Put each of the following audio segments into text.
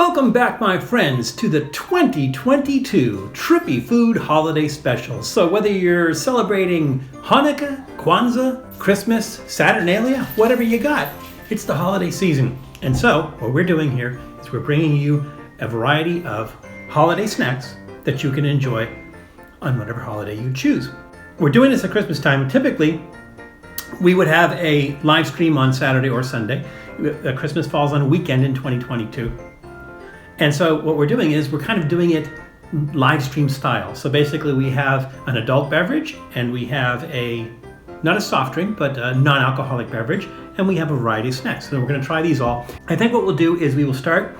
Welcome back, my friends, to the 2022 Trippy Food Holiday Special. So whether you're celebrating Hanukkah, Kwanzaa, Christmas, Saturnalia, whatever you got, it's the holiday season. And so what we're doing here is we're bringing you a variety of holiday snacks that you can enjoy on whatever holiday you choose. We're doing this at Christmas time. Typically, we would have a live stream on Saturday or Sunday. Christmas falls on a weekend in 2022. And so what we're doing is we're kind of doing it live stream style. So basically we have an adult beverage and we have not a soft drink, but a non-alcoholic beverage, and we have a variety of snacks. So we're going to try these all. I think what we'll do is we will start,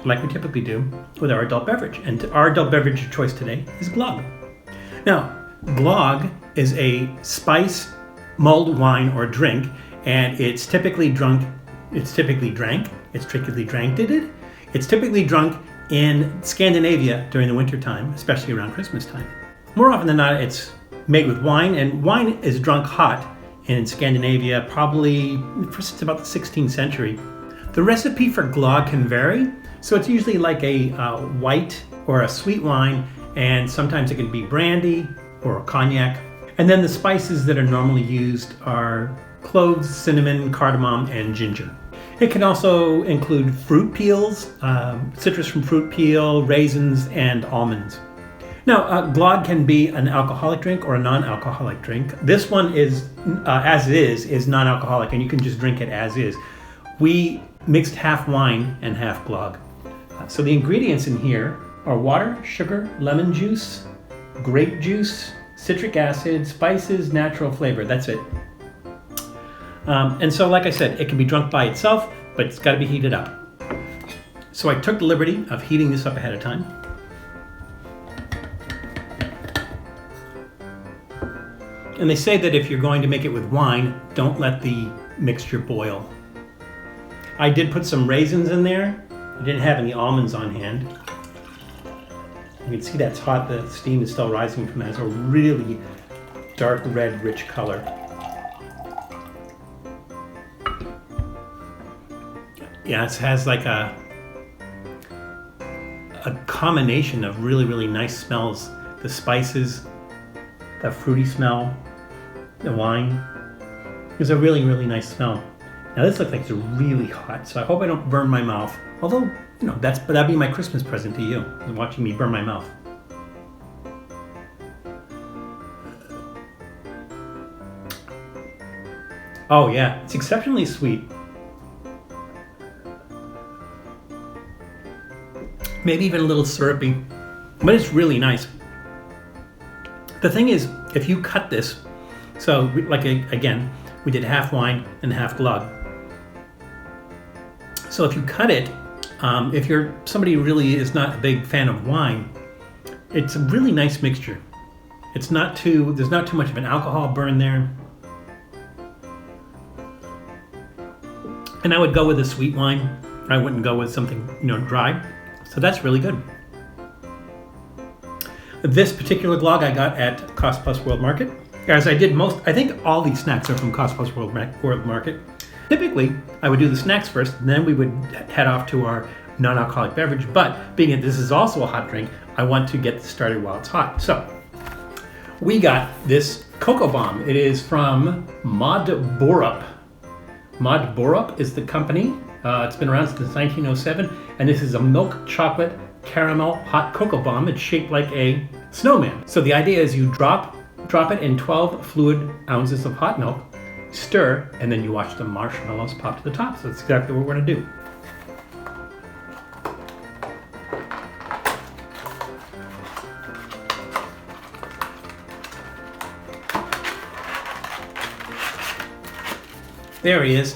like we typically do, with our adult beverage. And our adult beverage of choice today is glögg. Now, glögg is a spice mulled wine or drink, and it's typically drunk in Scandinavia during the winter time, especially around Christmas time. More often than not, it's made with wine, and wine is drunk hot in Scandinavia probably since about the 16th century. The recipe for glögg can vary, so it's usually like a white or a sweet wine, and sometimes it can be brandy or a cognac. And then the spices that are normally used are cloves, cinnamon, cardamom, and ginger. It can also include fruit peels, citrus from fruit peel, raisins, and almonds. Now, glögg can be an alcoholic drink or a non-alcoholic drink. This one is, as is non-alcoholic, and you can just drink it as is. We mixed half wine and half glögg. So the ingredients in here are water, sugar, lemon juice, grape juice, citric acid, spices, natural flavor. That's it. And so, like I said, it can be drunk by itself, but it's got to be heated up. So I took the liberty of heating this up ahead of time. And they say that if you're going to make it with wine, don't let the mixture boil. I did put some raisins in there. I didn't have any almonds on hand. You can see that's hot. The steam is still rising from that. It's a really dark red, rich color. Yeah, it has like a combination of really, really nice smells. The spices, the fruity smell, the wine. It's a really, really nice smell. Now this looks like it's really hot, so I hope I don't burn my mouth. Although, that'd be my Christmas present to you, watching me burn my mouth. Oh yeah, it's exceptionally sweet. Maybe even a little syrupy, but it's really nice. The thing is, if you cut this, so again, we did half wine and half glögg. So if you cut it, if you're somebody who really is not a big fan of wine, it's a really nice mixture. There's not too much of an alcohol burn there. And I would go with a sweet wine. I wouldn't go with something, dry. So that's really good. This particular glögg I got at Cost Plus World Market. As I think all these snacks are from Cost Plus World Market. Typically, I would do the snacks first, and then we would head off to our non-alcoholic beverage. But being that this is also a hot drink, I want to get this started while it's hot. So we got this Cocoa Bomb. It is from Mod Borup. Mod Borup is the company. It's been around since 1907, and this is a milk chocolate caramel hot cocoa bomb. It's shaped like a snowman. So the idea is you drop it in 12 fluid ounces of hot milk, stir, and then you watch the marshmallows pop to the top. So that's exactly what we're going to do. There he is.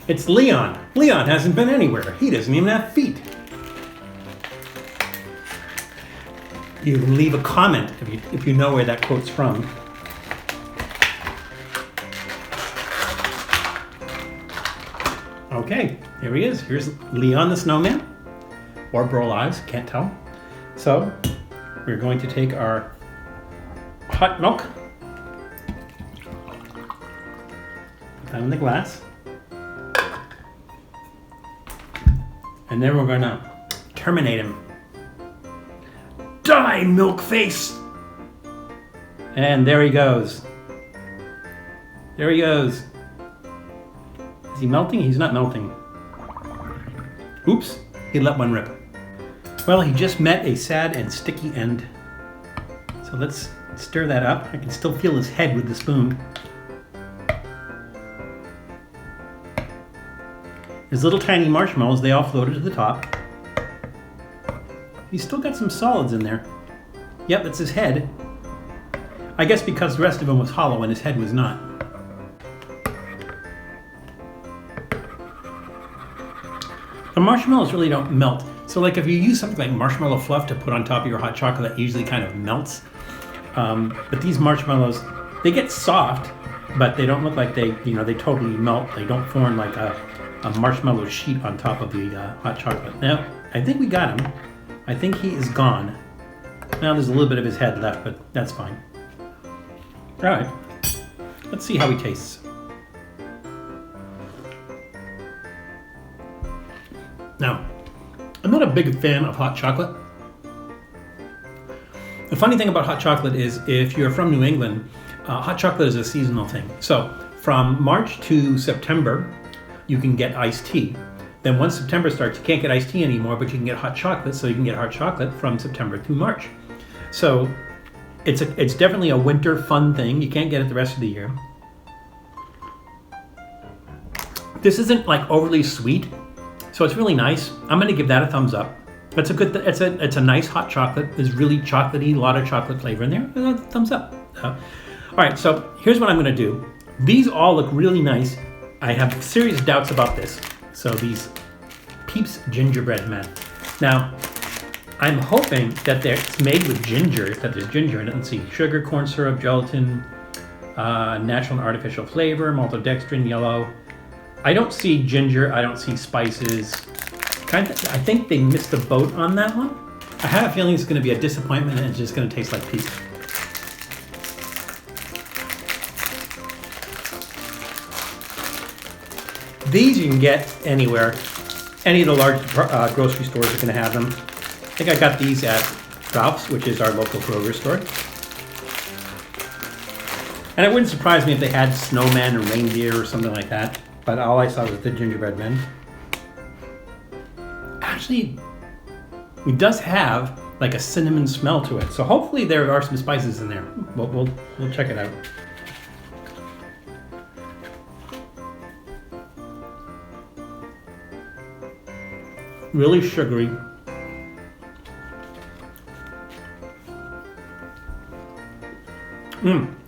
It's Leon. Leon hasn't been anywhere. He doesn't even have feet. You can leave a comment if you know where that quote's from. Okay, here he is. Here's Leon the Snowman. Or Burl Ives, can't tell. So, we're going to take our hot milk, put that in the glass. And then we're gonna terminate him. Die, milk face! And there he goes. There he goes. Is he melting? He's not melting. Oops, he let one rip. Well, he just met a sad and sticky end. So let's stir that up. I can still feel his head with the spoon. His little tiny marshmallows, they all floated to the top. He's still got some solids in there. Yep, it's his head. I guess because the rest of him was hollow and his head was not. The marshmallows really don't melt. So like if you use something like marshmallow fluff to put on top of your hot chocolate, that usually kind of melts. But these marshmallows, they get soft, but they don't look like they totally melt. They don't form like a marshmallow sheet on top of the hot chocolate. Now, I think we got him. I think he is gone. Now there's a little bit of his head left, but that's fine. All right, let's see how he tastes. Now, I'm not a big fan of hot chocolate. The funny thing about hot chocolate is if you're from New England, hot chocolate is a seasonal thing. So from March to September, you can get iced tea. Then once September starts, you can't get iced tea anymore, but you can get hot chocolate, so you can get hot chocolate from September to March. So it's definitely a winter fun thing. You can't get it the rest of the year. This isn't like overly sweet, so it's really nice. I'm gonna give that a thumbs up. It's a nice hot chocolate. It's really chocolatey, a lot of chocolate flavor in there. Thumbs up. All right, so here's what I'm gonna do. These all look really nice. I have serious doubts about this. So these Peeps gingerbread men. Now, I'm hoping that it's made with ginger, that there's ginger in it. Let's see, sugar, corn syrup, gelatin, natural and artificial flavor, maltodextrin, yellow. I don't see ginger, I don't see spices. I think they missed the boat on that one. I have a feeling it's gonna be a disappointment and it's just gonna taste like Peeps. These you can get anywhere. Any of the large grocery stores are gonna have them. I think I got these at Ralph's, which is our local grocery store. And it wouldn't surprise me if they had snowmen or reindeer or something like that. But all I saw was the gingerbread men. Actually, it does have like a cinnamon smell to it. So hopefully there are some spices in there. We'll check it out. Really sugary.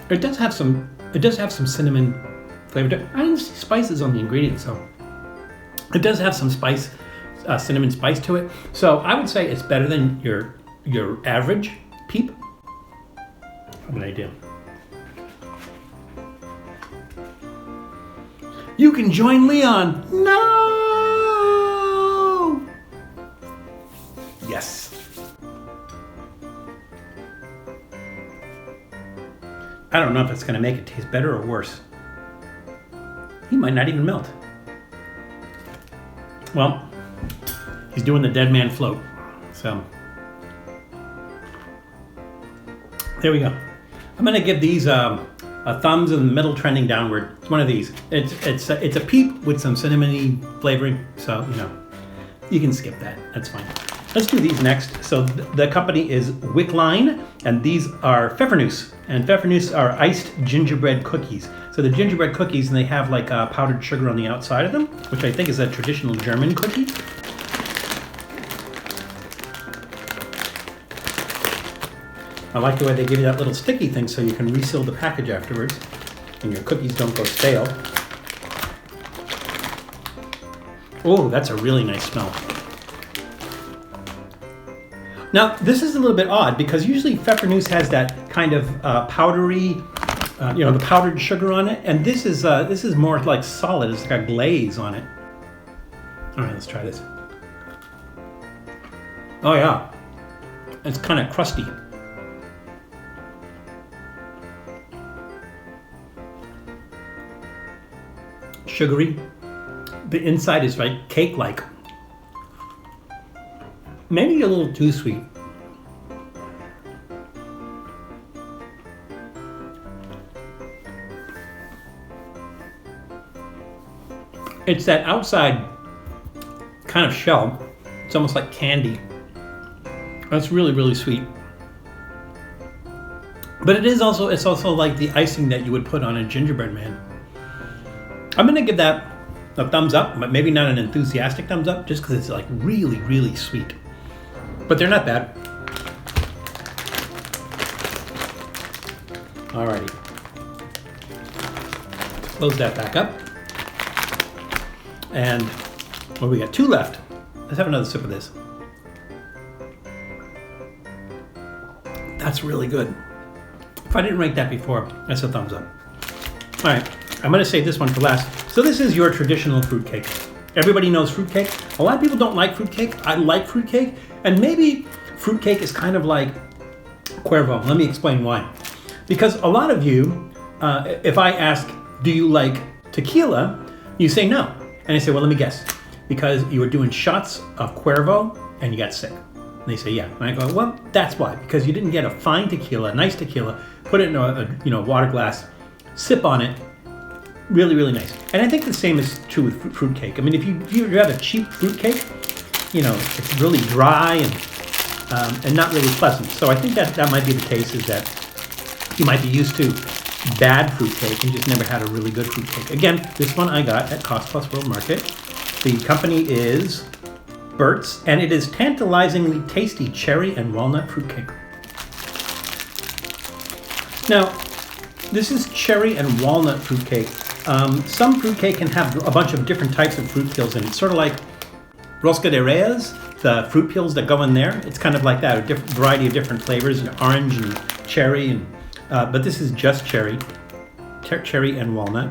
It does have some cinnamon flavor. I didn't see spices on the ingredients, so it does have some spice, cinnamon spice to it. So I would say it's better than your average Peep. What an idea. You can join Leon. No. Yes. I don't know if it's going to make it taste better or worse. He might not even melt. Well, he's doing the dead man float. So, there we go. I'm going to give these a thumbs in the middle trending downward. It's one of these. It's a Peep with some cinnamony flavoring. So, you can skip that. That's fine. Let's do these next. So the company is Wickline, and these are Pfeffernusse. And Pfeffernusse are iced gingerbread cookies. So the gingerbread cookies, and they have like powdered sugar on the outside of them, which I think is a traditional German cookie. I like the way they give you that little sticky thing so you can reseal the package afterwards, and your cookies don't go stale. Oh, that's a really nice smell. Now, this is a little bit odd because usually Pfeffernusse has that kind of powdery, the powdered sugar on it, and this is more like solid. It's got a glaze on it. All right, let's try this. Oh yeah, it's kind of crusty. Sugary. The inside is like cake-like. maybe a little too sweet. It's that outside kind of shell. It's almost like candy. That's really, really sweet. But it's also like the icing that you would put on a gingerbread man. I'm gonna give that a thumbs up, but maybe not an enthusiastic thumbs up, just because it's like really, really sweet. But they're not bad. Alrighty. Close that back up. And well, we got 2 left. Let's have another sip of this. That's really good. If I didn't rank that before, that's a thumbs up. All right, I'm gonna save this one for last. So this is your traditional fruitcake. Everybody knows fruitcake. A lot of people don't like fruitcake. I like fruitcake, and maybe fruitcake is kind of like Cuervo. Let me explain why. Because a lot of you, if I ask, do you like tequila? You say no. And I say, well, let me guess. Because you were doing shots of Cuervo and you got sick. And they say, yeah. And I go, well, that's why. Because you didn't get a fine tequila, a nice tequila, put it in a water glass, sip on it. Really, really nice. And I think the same is true with fruitcake. I mean, if you have a cheap fruitcake, it's really dry and not really pleasant. So I think that might be the case, is that you might be used to bad fruitcake and just never had a really good fruitcake. Again, this one I got at Cost Plus World Market. The company is Bert's, and it is tantalizingly tasty cherry and walnut fruitcake. Now, this is cherry and walnut fruitcake. Some fruitcake can have a bunch of different types of fruit peels in it. Sort of like rosca de reyes, the fruit peels that go in there. It's kind of like that, a different variety of different flavors, orange and cherry, but this is just cherry and walnut.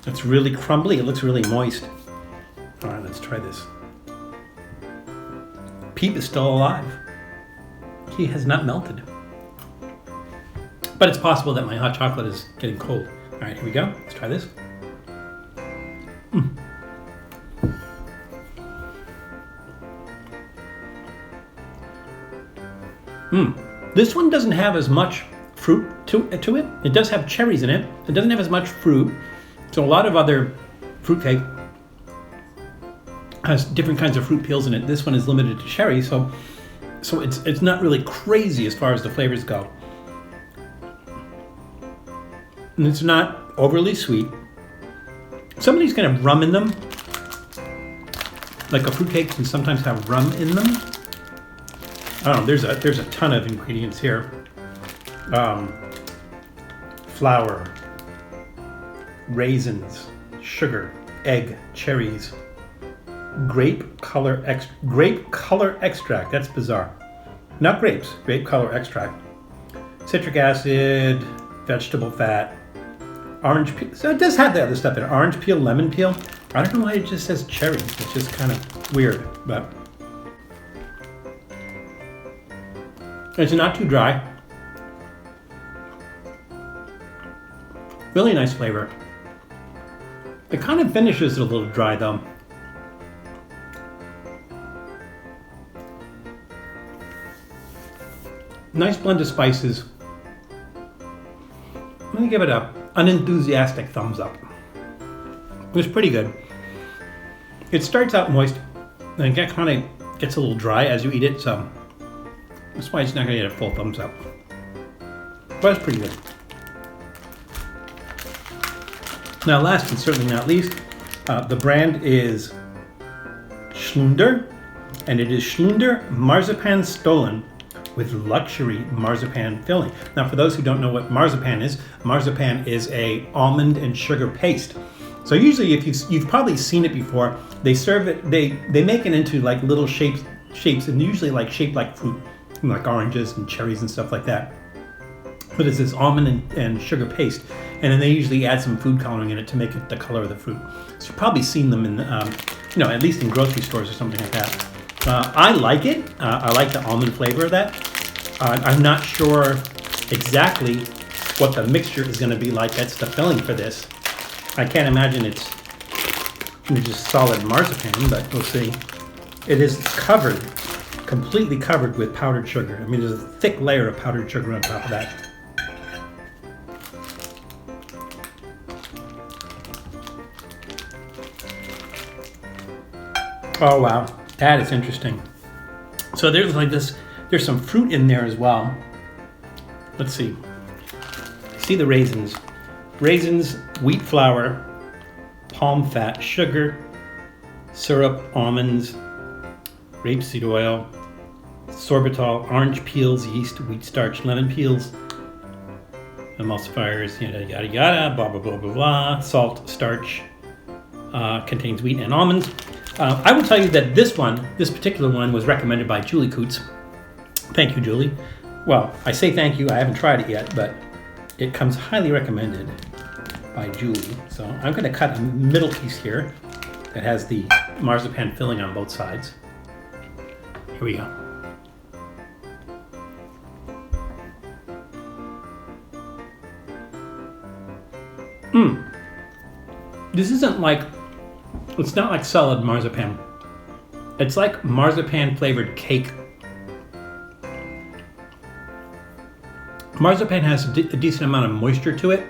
It's really crumbly. It looks really moist. All right, let's try this. Pete is still alive. He has not melted. But it's possible that my hot chocolate is getting cold. All right, here we go. Let's try this. This one doesn't have as much fruit to it. It does have cherries in it. It doesn't have as much fruit. So a lot of other fruitcake has different kinds of fruit peels in it. This one is limited to cherry, so it's not really crazy as far as the flavors go. And it's not overly sweet. Some of these can have rum in them. Like a fruitcake can sometimes have rum in them. I don't know, there's a ton of ingredients here. Flour, raisins, sugar, egg, cherries, grape color extract. That's bizarre. Not grapes, grape color extract. Citric acid, vegetable fat, orange peel. So it does have the other stuff in it. Orange peel, lemon peel. I don't know why it just says cherries. It's just kind of weird, but it's not too dry. Really nice flavor. It kind of finishes it a little dry though. Nice blend of spices. I'm gonna give it a unenthusiastic thumbs up. It was pretty good. It starts out moist, and it kind of gets a little dry as you eat it, so that's why it's not gonna get a full thumbs up. But it's pretty good. Now, last but certainly not least, the brand is Schlunder, and it is Schlunder Marzipan Stollen with luxury marzipan filling. Now, for those who don't know what marzipan is a almond and sugar paste. So usually, if you've probably seen it before, they serve it. They make it into like little shapes, and usually like shaped like fruit, like oranges and cherries and stuff like that. But it's this almond and sugar paste, and then they usually add some food coloring in it to make it the color of the fruit. So you've probably seen them in, at least in grocery stores or something like that. I like it. I like the almond flavor of that. I'm not sure exactly what the mixture is going to be like. That's the filling for this. I can't imagine it's just solid marzipan, but we'll see. It is covered, completely covered with powdered sugar. I mean, there's a thick layer of powdered sugar on top of that. Oh wow, that is interesting. So there's like this, there's some fruit in there as well. Let's see. See the raisins. Raisins, wheat flour, palm fat, sugar, syrup, almonds, rapeseed oil, sorbitol, orange peels, yeast, wheat starch, lemon peels, emulsifiers, yada yada yada, blah blah blah blah blah, salt, starch, contains wheat and almonds. I will tell you that this particular one was recommended by Julie Coots. Thank you, Julie. Well, I say thank you, I haven't tried it yet, but it comes highly recommended by Julie. So I'm going to cut a middle piece here that has the marzipan filling on both sides. Here we go. This isn't like, it's not like solid marzipan. It's like marzipan flavored cake. Marzipan has a decent amount of moisture to it.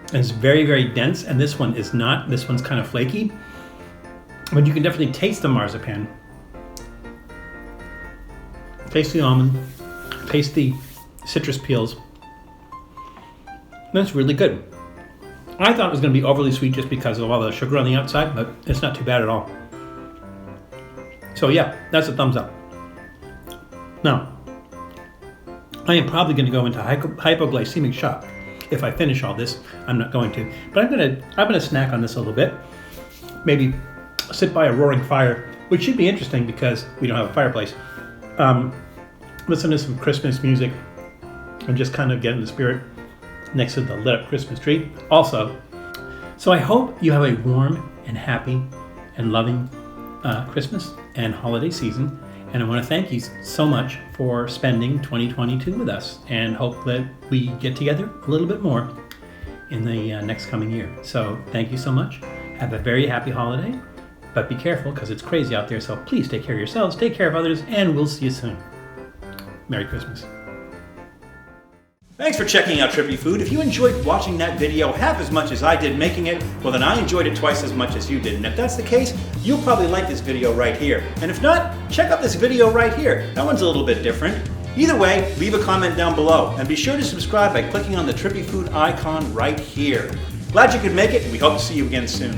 And it's very, very dense, and this one is not. This one's kind of flaky. But you can definitely taste the marzipan. Taste the almond. Taste the citrus peels. That's really good. I thought it was going to be overly sweet just because of all the sugar on the outside, but it's not too bad at all. So yeah, that's a thumbs up. Now, I am probably going to go into hypoglycemic shock if I finish all this. I'm not going to, but I'm gonna snack on this a little bit. Maybe sit by a roaring fire, which should be interesting because we don't have a fireplace. Listen to some Christmas music and just kind of get in the spirit next to the lit up Christmas tree. Also, so I hope you have a warm and happy and loving Christmas and holiday season. And I want to thank you so much for spending 2022 with us, and hope that we get together a little bit more in the next coming year. So thank you so much. Have a very happy holiday, but be careful because it's crazy out there. So please take care of yourselves, take care of others, and we'll see you soon. Merry Christmas. Thanks for checking out Trippy Food. If you enjoyed watching that video half as much as I did making it, well then I enjoyed it twice as much as you did. And if that's the case, you'll probably like this video right here. And if not, check out this video right here. That one's a little bit different. Either way, leave a comment down below. And be sure to subscribe by clicking on the Trippy Food icon right here. Glad you could make it, and we hope to see you again soon.